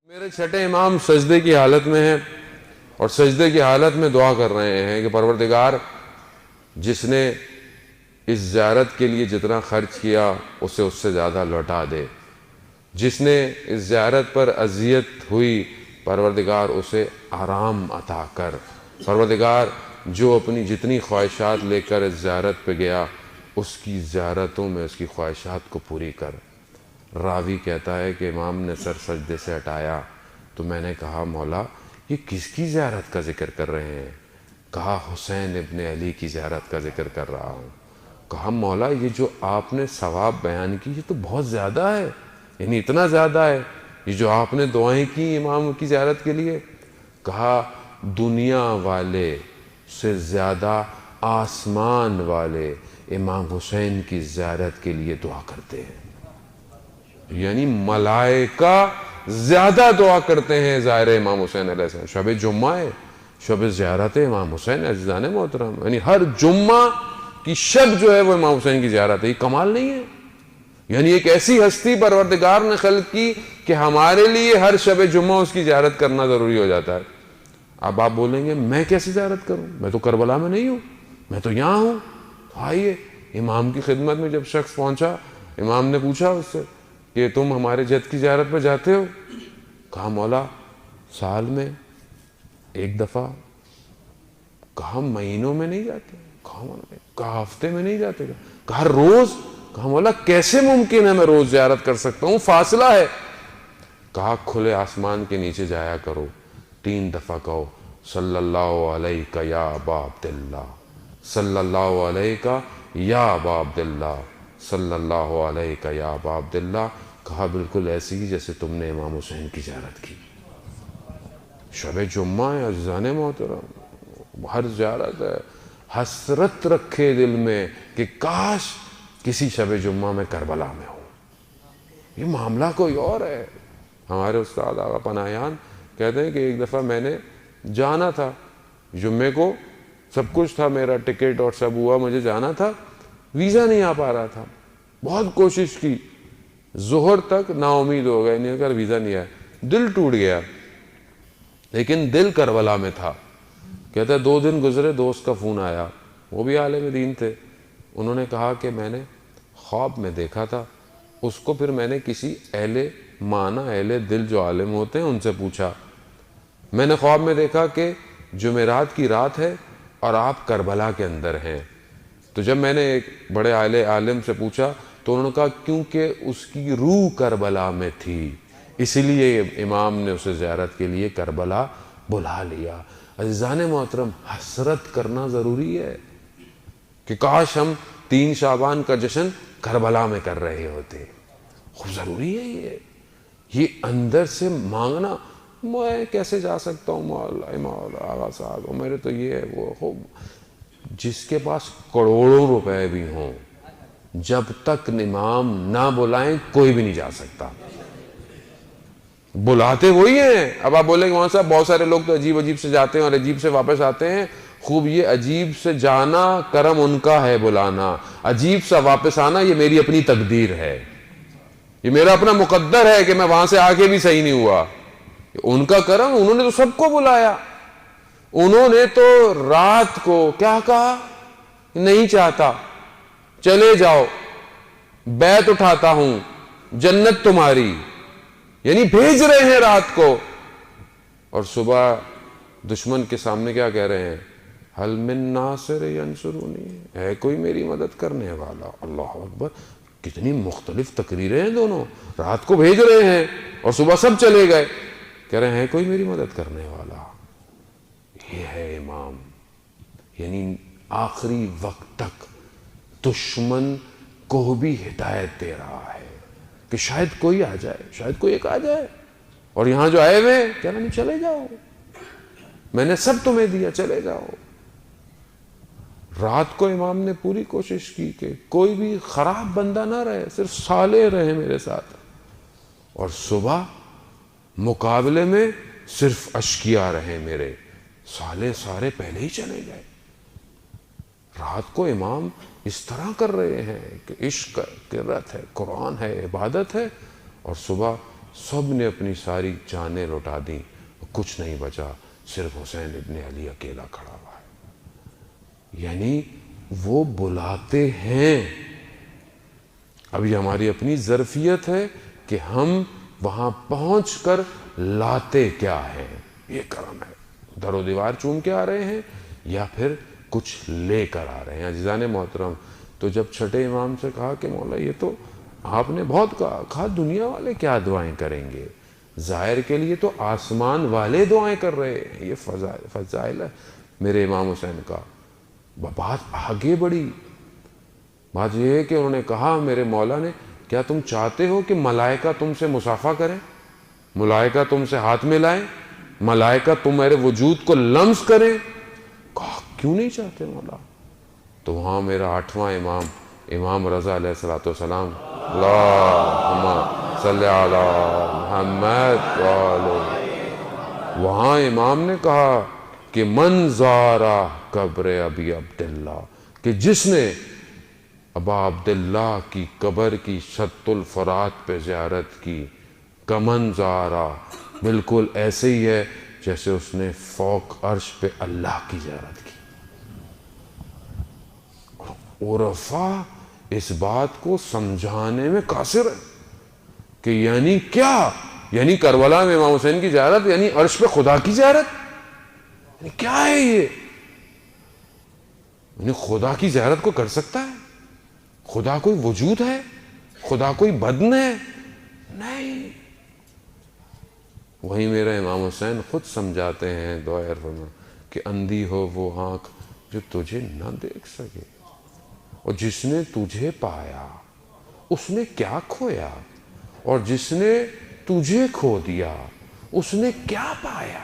میرے چھٹے امام سجدے کی حالت میں ہیں اور سجدے کی حالت میں دعا کر رہے ہیں کہ پروردگار جس نے اس زیارت کے لیے جتنا خرچ کیا اسے اس سے زیادہ لوٹا دے، جس نے اس زیارت پر اذیت ہوئی پروردگار اسے آرام عطا کر، پروردگار جو اپنی جتنی خواہشات لے کر اس زیارت پہ گیا اس کی زیارتوں میں اس کی خواہشات کو پوری کر۔ راوی کہتا ہے کہ امام نے سر سجدے سے ہٹایا تو میں نے کہا مولا یہ کس کی زیارت کا ذکر کر رہے ہیں؟ کہا حسین ابن علی کی زیارت کا ذکر کر رہا ہوں۔ کہا مولا یہ جو آپ نے ثواب بیان کی یہ تو بہت زیادہ ہے، یعنی اتنا زیادہ ہے یہ جو آپ نے دعائیں کی امام کی زیارت کے لیے؟ کہا دنیا والے سے زیادہ آسمان والے امام حسین کی زیارت کے لیے دعا کرتے ہیں، یعنی ملائکہ زیادہ دعا کرتے ہیں زائر امام حسین علیہ السلام۔ شب جمعہ ہے، شب زیارت امام حسین عزیزان محترم، یعنی ہر جمعہ کی شب جو ہے وہ امام حسین کی زیارت ہے۔ یہ کمال نہیں ہے؟ یعنی ایک ایسی ہستی پروردگار نے خلق کی کہ ہمارے لیے ہر شب جمعہ اس کی زیارت کرنا ضروری ہو جاتا ہے۔ اب آپ بولیں گے میں کیسے زیارت کروں، میں تو کربلا میں نہیں ہوں، میں تو یہاں ہوں۔ آئیے امام کی خدمت میں جب شخص پہنچا، امام نے پوچھا اس سے کہ تم ہمارے جد کی زیارت پہ جاتے ہو؟ کہا مولا سال میں ایک دفعہ۔ کہا مہینوں میں نہیں جاتے؟ کہا ہفتے میں نہیں جاتے؟ کہا روز؟ کہا مولا کیسے ممکن ہے میں روز زیارت کر سکتا ہوں، فاصلہ ہے۔ کہا کھلے آسمان کے نیچے جایا کرو، 3 دفعہ کہو صلی اللہ علیہ یا ابا عبداللہ، صلی اللہ علیہ یا ابا عبداللہ، صلی اللہ علیہ یا ابا عبداللہ۔ کہا بالکل ایسی ہی جیسے تم نے امام حسین کی زیارت کی۔ شب جمعہ ہے عزیزان محترم، ہر زیارت ہے، حسرت رکھے دل میں کہ کاش کسی شب جمعہ میں کربلا میں ہوں۔ یہ معاملہ کوئی اور ہے۔ ہمارے استاد آقا پناہیان کہتے ہیں کہ ایک دفعہ میں نے جانا تھا جمعے کو، سب کچھ تھا، میرا ٹکٹ اور سب ہوا، مجھے جانا تھا، ویزا نہیں آ پا رہا تھا، بہت کوشش کی، ظہر تک نا امید ہو گئے، نہیں کر ویزا نہیں آیا، دل ٹوٹ گیا، لیکن دل کربلا میں تھا۔ کہتا ہے 2 دن گزرے، دوست کا فون آیا، وہ بھی عالم دین تھے، انہوں نے کہا کہ میں نے خواب میں دیکھا تھا اس کو، پھر میں نے کسی اہل معنی اہل دل جو عالم ہوتے ہیں ان سے پوچھا، میں نے خواب میں دیکھا کہ جمعرات کی رات ہے اور آپ کربلا کے اندر ہیں۔ تو جب میں نے ایک بڑے عالم سے پوچھا تو انہوں نے کہا کیونکہ اس کی روح کربلا میں تھی اسی لیے امام نے اسے زیارت کے لیے کربلا بلا لیا۔ عزیزان محترم حسرت کرنا ضروری ہے کہ کاش ہم 3 شعبان کا جشن کربلا میں کر رہے ہوتے، خوب ضروری ہے یہ اندر سے مانگنا۔ میں کیسے جا سکتا ہوں مولا آغا صاحب، میرے تو یہ ہے وہ، خوب جس کے پاس کروڑوں روپے بھی ہوں جب تک امام نہ بلائیں کوئی بھی نہیں جا سکتا، بلاتے وہی ہیں۔ اب آپ بولیں کہ وہاں صاحب بہت سارے لوگ تو عجیب عجیب سے جاتے ہیں اور عجیب سے واپس آتے ہیں، خوب یہ عجیب سے جانا کرم ان کا ہے، بلانا، عجیب سا واپس آنا یہ میری اپنی تقدیر ہے، یہ میرا اپنا مقدر ہے کہ میں وہاں سے آگے بھی صحیح نہیں ہوا، ان کا کرم، انہوں نے تو سب کو بلایا، انہوں نے تو رات کو کیا کہا، نہیں چاہتا چلے جاؤ، بیعت اٹھاتا ہوں، جنت تمہاری، یعنی بھیج رہے ہیں رات کو، اور صبح دشمن کے سامنے کیا کہہ رہے ہیں، حل من ناصر ینصرونی، ہے کوئی میری مدد کرنے والا۔ اللہ اکبر، کتنی مختلف تقریریں ہیں دونوں، رات کو بھیج رہے ہیں اور صبح سب چلے گئے، کہہ رہے ہیں کوئی میری مدد کرنے والا۔ یہ ہے امام، یعنی آخری وقت تک دشمن کو بھی ہدایت دے رہا ہے کہ شاید کوئی آ جائے، شاید کوئی ایک آ جائے، اور یہاں جو آئے ہوئے کہہ رہے ہیں چلے جاؤ، میں نے سب تمہیں دیا، چلے جاؤ۔ رات کو امام نے پوری کوشش کی کہ کوئی بھی خراب بندہ نہ رہے، صرف صالح رہے میرے ساتھ، اور صبح مقابلے میں صرف اشقیاء رہے میرے، صالح سارے پہلے ہی چلے گئے۔ رات کو امام اس طرح کر رہے ہیں کہ عشق قرت ہے، قرآن ہے، عبادت ہے، اور صبح سب نے اپنی ساری جانیں لوٹا دیں، کچھ نہیں بچا، صرف حسین ابن علی اکیلا کھڑا ہوا ہے۔ یعنی وہ بلاتے ہیں۔ اب یہ ہماری اپنی ظرفیت ہے کہ ہم وہاں پہنچ کر لاتے کیا ہیں، یہ کرم ہے۔ در و دیوار چوم کے آ رہے ہیں یا پھر کچھ لے کر آ رہے ہیں۔ عزیزان محترم، تو جب چھٹے امام سے کہا کہ مولا یہ تو آپ نے بہت کہا دنیا والے کیا دعائیں کریں گے، ظاہر کے لیے تو آسمان والے دعائیں کر رہے ہیں، یہ فضائل ہے میرے امام حسین کا۔ بات آگے بڑھی، بات یہ ہے کہ انہوں نے کہا میرے مولا نے، کیا تم چاہتے ہو کہ ملائکہ تم سے مصافحہ کریں، ملائکہ تم سے ہاتھ ملائیں، ملائکہ تمہارے وجود کو لمس کریں؟ کہا کیوں نہیں چاہتے مولا؟ تو وہاں میرا 8واں امام، امام رضا علیہ السلام، اللہم صلی علی محمد وہاں امام نے کہا کہ من زارا قبر ابی عبداللہ، کہ جس نے ابا عبداللہ کی قبر کی شط الفرات پہ زیارت کی، کمن زارا، بالکل ایسے ہی ہے جیسے اس نے فوق عرش پہ اللہ کی زیارت کی۔ عرفاء اس بات کو سمجھانے میں قاصر ہے کہ یعنی کیا، یعنی کربلا میں امام حسین کی زیارت یعنی عرش پہ خدا کی زیارت، یعنی کیا ہے یہ؟ یعنی خدا کی زیارت کو کر سکتا ہے؟ خدا کوئی وجود ہے؟ خدا کوئی بدن ہے؟ نہیں۔ وہیں میرا امام حسین خود سمجھاتے ہیں دعائے فرما کہ اندھی ہو وہ آنکھ جو تجھے نہ دیکھ سکے، اور جس نے تجھے پایا اس نے کیا کھویا، اور جس نے تجھے کھو دیا اس نے کیا پایا۔